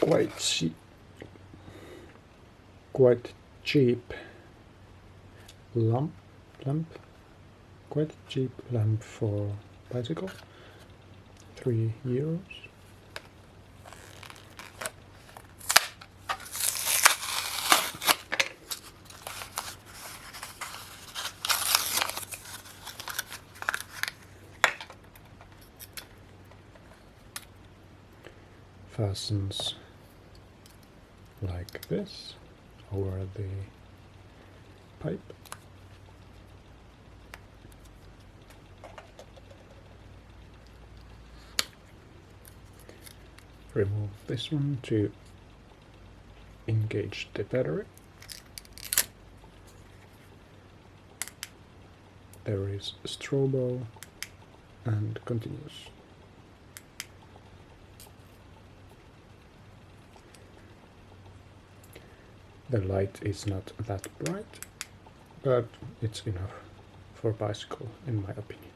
quite cheap lamp, quite cheap lamp for bicycle, €3. Fastens like this over the pipe. Remove this one to engage the battery. There is strobo and continuous. The light is not that bright, but it's enough for bicycle in my opinion.